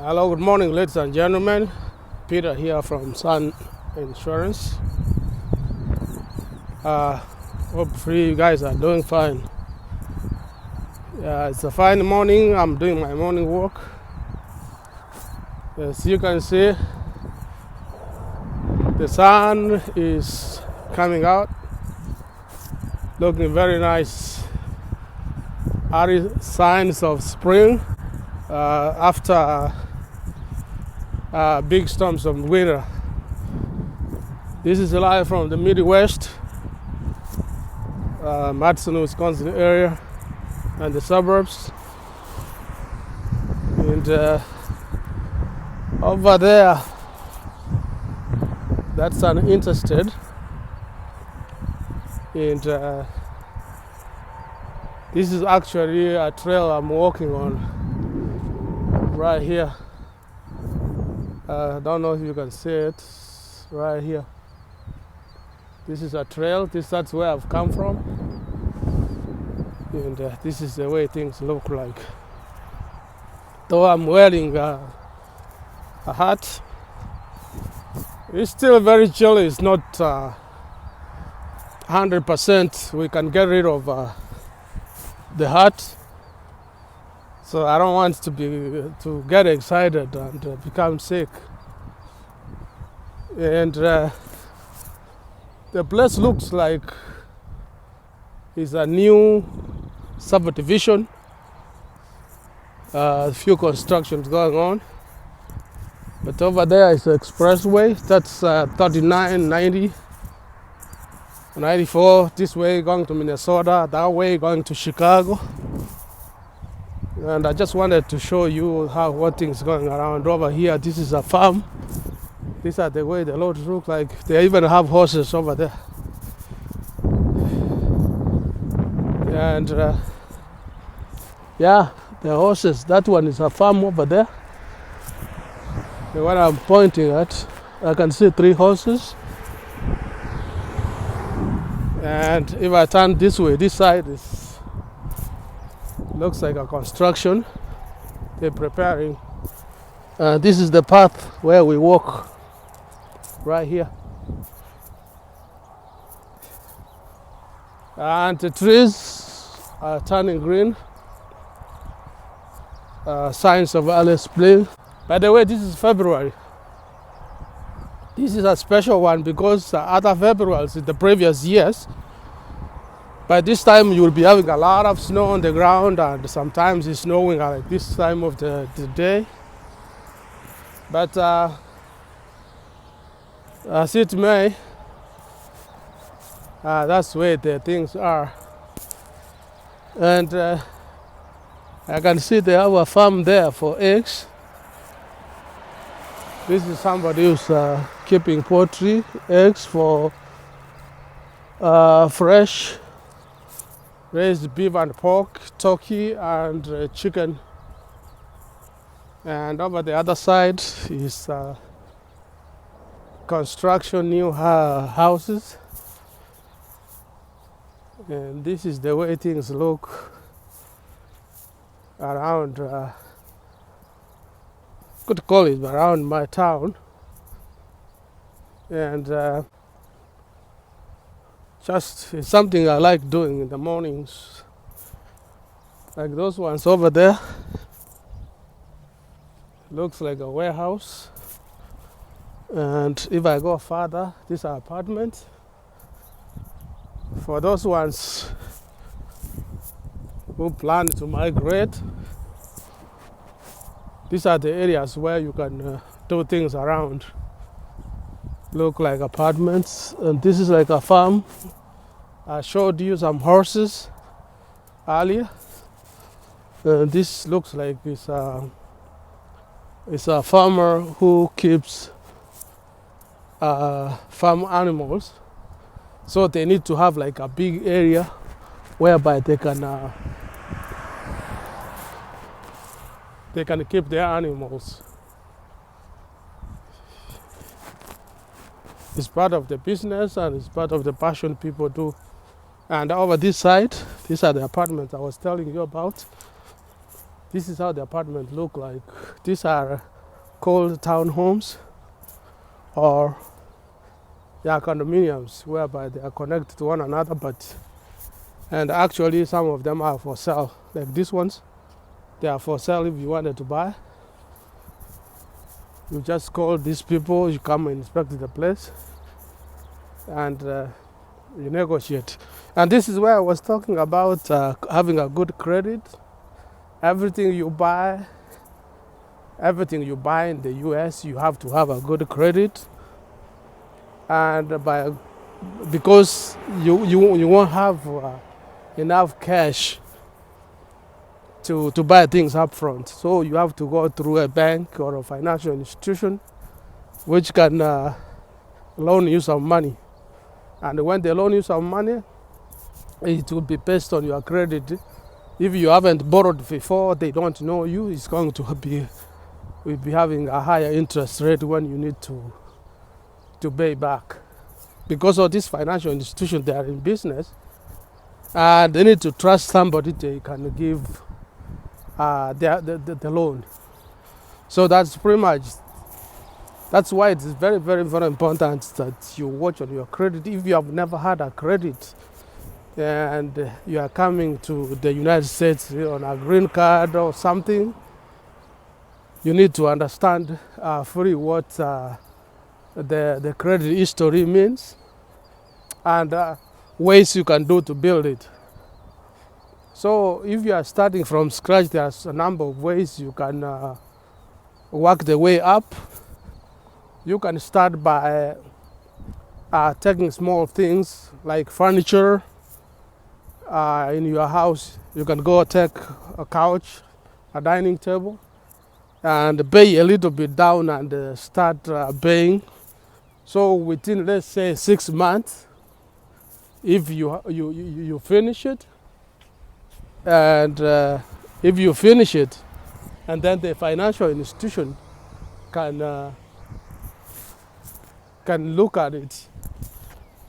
Hello, good morning, ladies and gentlemen. Peter here from Sun Insurance. Hopefully, you guys are doing fine. It's a fine morning. I'm doing my morning walk. As you can see, the sun is coming out, looking very nice. Early signs of spring after big storms of winter. This is live from the Midwest, Madison, Wisconsin area, and the suburbs. And over there, that's an interstate. And this is actually a trail I'm walking on right here. I don't know if you can see it right here. This is a trail. That's where I've come from. And this is the way things look like. Though I'm wearing a hat, it's still very chilly. It's not 100%. We can get rid of the hat. So I don't want to get excited and become sick. And the place looks like it's a new subdivision. A few constructions going on. But over there is the expressway. That's 39, 90, 94. This way going to Minnesota. That way going to Chicago. And I just wanted to show you what things going around over here. This is a farm. These are the way the roads look like. They even have horses over there. And yeah, the horses. That one is a farm over there. The one I'm pointing at, I can see 3 horses. And if I turn this way, this side looks like a construction. They're preparing. This is the path where we walk right here. And the trees are turning green. Signs of early spring. By the way, this is February. This is a special one because other Februaries in the previous years, by this time you will be having a lot of snow on the ground, and sometimes it's snowing at this time of the day. But as it may, that's the way the things are. And I can see they have a farm there for eggs. This is somebody who's keeping poultry, eggs for fresh, raised beef and pork, turkey and chicken. And over the other side is construction, new houses. And this is the way things look around, could call it around my town. And just it's something I like doing in the mornings. Like those ones over there. Looks like a warehouse. And if I go further, these are apartments. For those ones who plan to migrate, these are the areas where you can do things around. Look like apartments. And this is like a farm. I showed you some horses earlier. This looks like it's a farmer who keeps farm animals. So they need to have like a big area whereby they can keep their animals. It's part of the business and it's part of the passion people do. And over this side, these are the apartments I was telling you about. This is how the apartments look like. These are called townhomes or condominiums, whereby they are connected to one another, and actually some of them are for sale. Like these ones, they are for sale. If you wanted to buy, you just call these people, you come and inspect the place, and you negotiate. And this is where I was talking about having a good credit. Everything you buy in the US, you have to have a good credit, and because you won't have enough cash to buy things up front, so you have to go through a bank or a financial institution which can loan you some money. And when they loan you some money, it will be based on your credit. If you haven't borrowed before, they don't know you, it's going to be we'll be having a higher interest rate when you need to pay back. Because of this financial institution, they are in business, and they need to trust somebody they can give the loan. So that's why it's very, very, very important that you watch on your credit. If you have never had a credit and you are coming to the United States on a green card or something, you need to understand fully what the credit history means and ways you can do to build it. So if you are starting from scratch, there's a number of ways you can work the way up. You can start by taking small things like furniture in your house. You can go take a couch, a dining table, and pay a little bit down and start paying. So within, let's say, 6 months, if you finish it, and if you finish it, and then the financial institution can look at it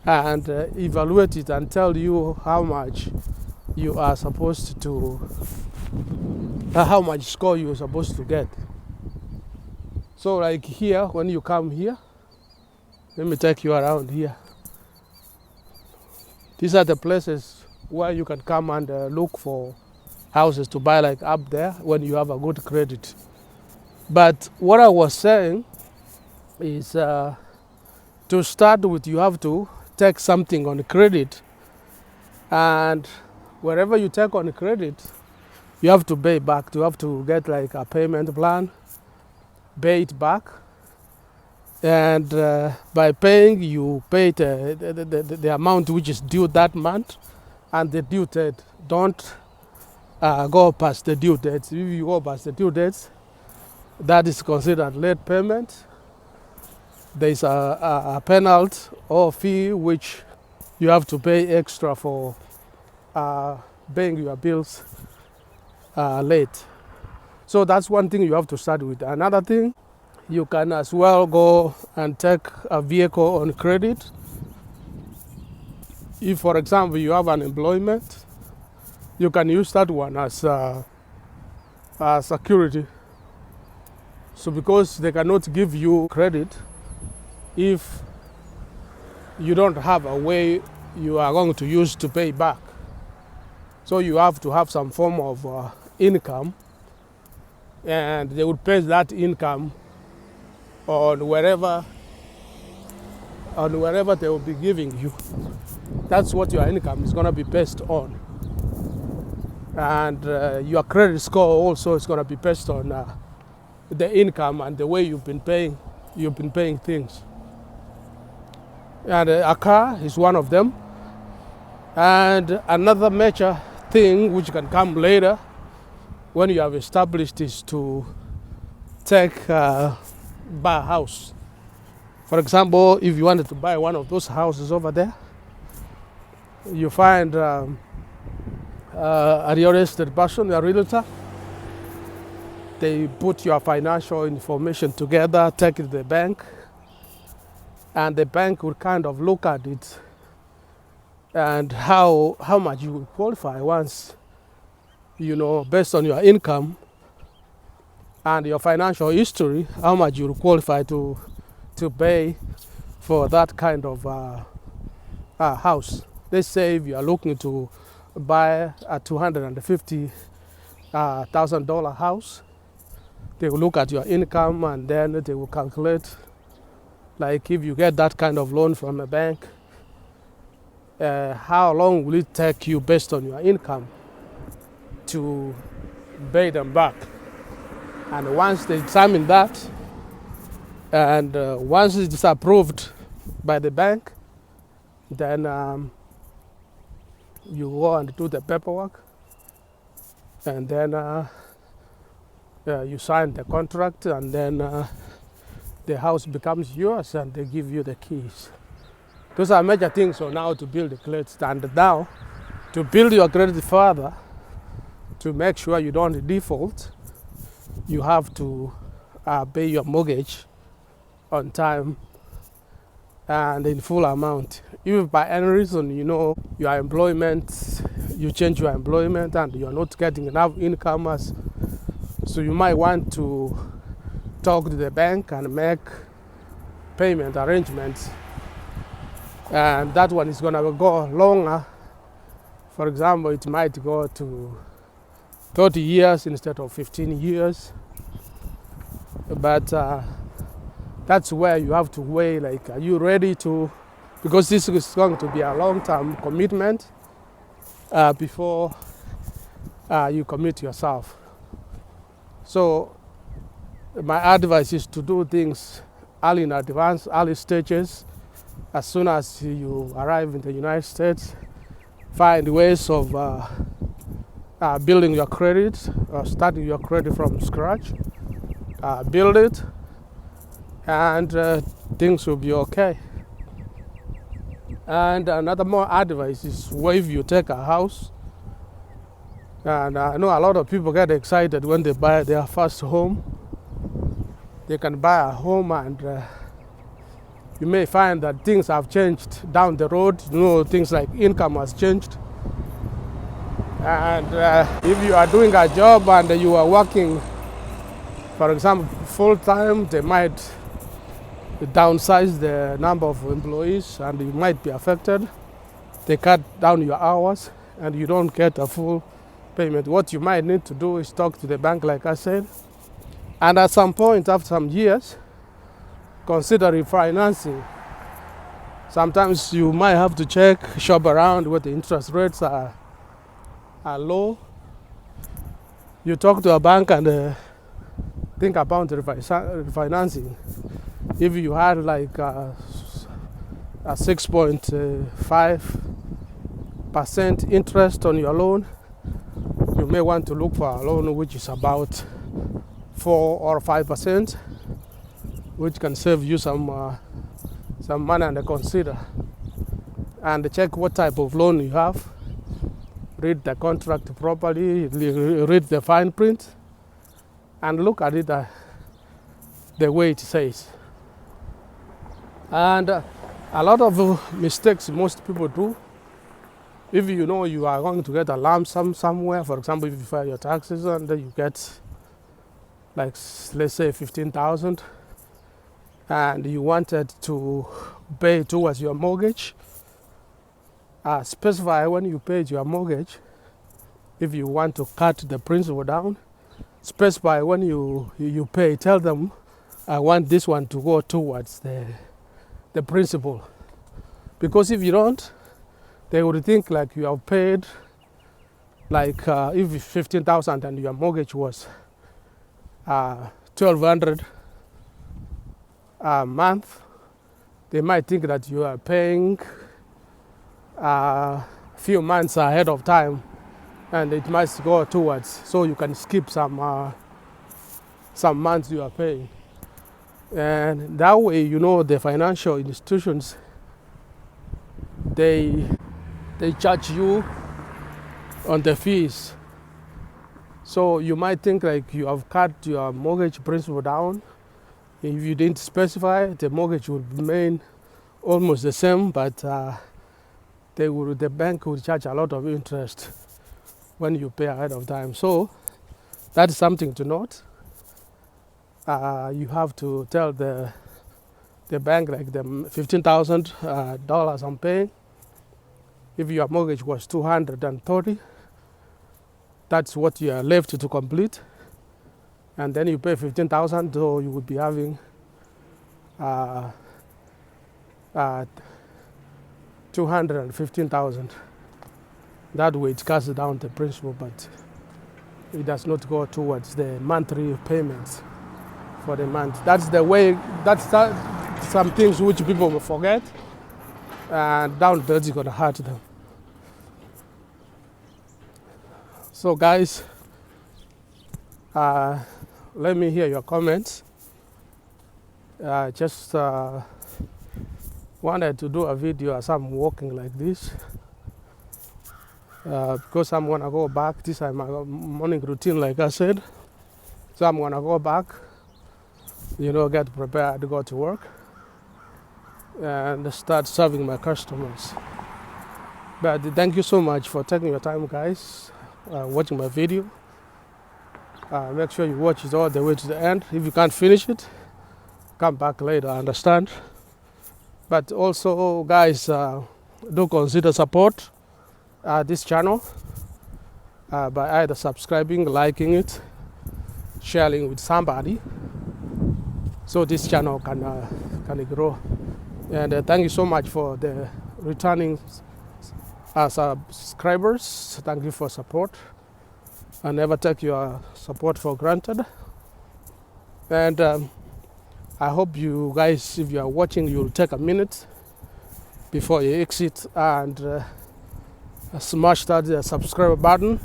and evaluate it and tell you how much you are supposed to, how much score you are supposed to get. So like here, when you come here, let me take you around here. These are the places where you can come and look for houses to buy, like up there, when you have a good credit. But what I was saying is to start with, you have to take something on credit, and wherever you take on credit, you have to pay back. You have to get like a payment plan, pay it back, and by paying, you pay the amount which is due that month, and the due date. Don't go past the due date. If you go past the due dates, that is considered late payment. There is a penalty or fee which you have to pay extra for paying your bills late. So that's one thing you have to start with. Another thing, you can as well go and take a vehicle on credit. If, for example, you have unemployment, you can use that one as security. So because they cannot give you credit if you don't have a way you are going to use to pay back. So you have to have some form of income, and they would pay that income on wherever they will be giving you. That's what your income is going to be based on. And your credit score also is going to be based on the income and the way you've been paying things. And a car is one of them. And another major thing which can come later when you have established is to buy a house. For example, if you wanted to buy one of those houses over there, you find a real estate person, a realtor. They put your financial information together, take it to the bank, and the bank will kind of look at it and how much you will qualify once, based on your income, and your financial history, how much you qualify to pay for that kind of house. Let's say if you are looking to buy a $250,000 house, they will look at your income and then they will calculate, like if you get that kind of loan from a bank, how long will it take you based on your income to pay them back. And once they examine that, and once it's approved by the bank, then you go and do the paperwork, and then you sign the contract, and then the house becomes yours and they give you the keys. Those are major things so now to build the credit. And now to build your credit further, to make sure you don't default, you have to pay your mortgage on time and in full amount. If by any reason your employment, you change your employment and you're not getting enough income, so you might want to talk to the bank and make payment arrangements, and that one is going to go longer. For example, it might go to 30 years instead of 15 years. But that's where you have to weigh, like, are you ready to, because this is going to be a long-term commitment before you commit yourself. So my advice is to do things early in advance, early stages. As soon as you arrive in the United States, find ways of building your credit or starting your credit from scratch. Build it, and things will be okay. And another more advice is if you take a house, and I know a lot of people get excited when they buy their first home. They can buy a home, and you may find that things have changed down the road. Things like income has changed. And if you are doing a job and you are working, for example, full-time, they might downsize the number of employees and you might be affected. They cut down your hours and you don't get a full payment. What you might need to do is talk to the bank, like I said. And at some point, after some years, consider refinancing. Sometimes you might have to shop around where the interest rates are low. You talk to a bank and think about refinancing. If you had like a 6.5% interest on your loan, you may want to look for a loan which is about 4 or 5%, which can save you some money and consider. And check what type of loan you have. Read the contract properly, read the fine print, and look at it the way it says. And a lot of mistakes most people do. If you know you are going to get a lump sum somewhere, for example, if you file your taxes and you get, like, let's say 15,000, and you wanted to pay towards your mortgage, specify when you paid your mortgage. If you want to cut the principal down, specify when you pay. Tell them, I want this one to go towards the principal. Because if you don't, they would think like you have paid, like if 15,000 and your mortgage was 1,200 a month, they might think that you are paying a few months ahead of time, and it must go towards, so you can skip some months you are paying. And that way, the financial institutions, they charge you on the fees. So you might think like you have cut your mortgage principal down. If you didn't specify, the mortgage would remain almost the same, but the bank would charge a lot of interest when you pay ahead of time. So that's something to note. you have to tell the bank like the $15,000 I'm paying. If your mortgage was 230, that's what you are left to complete, and then you pay 15,000, so you would be having 215,000. That way it cuts down the principal, but it does not go towards the monthly payments for the month. That's the way. Some things which people will forget, and down the road it's gonna hurt them. So guys, let me hear your comments. Just wanted to do a video as I'm walking like this, because I'm gonna go back. This is my morning routine, like I said. So I'm gonna go back, get prepared to go to work and start serving my customers. But thank you so much for taking your time, guys, watching my video. Make sure you watch it all the way to the end. If you can't finish it, come back later, I understand. But also, guys, do consider support this channel by either subscribing, liking it, sharing with somebody, so this channel can grow. And thank you so much for the returning subscribers. Thank you for support. I never take your support for granted. And I hope you guys, if you are watching, you'll take a minute before you exit and smash that subscribe button.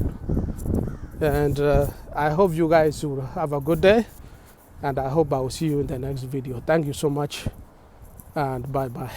And I hope you guys will have a good day. And I hope I will see you in the next video. Thank you so much. And bye-bye.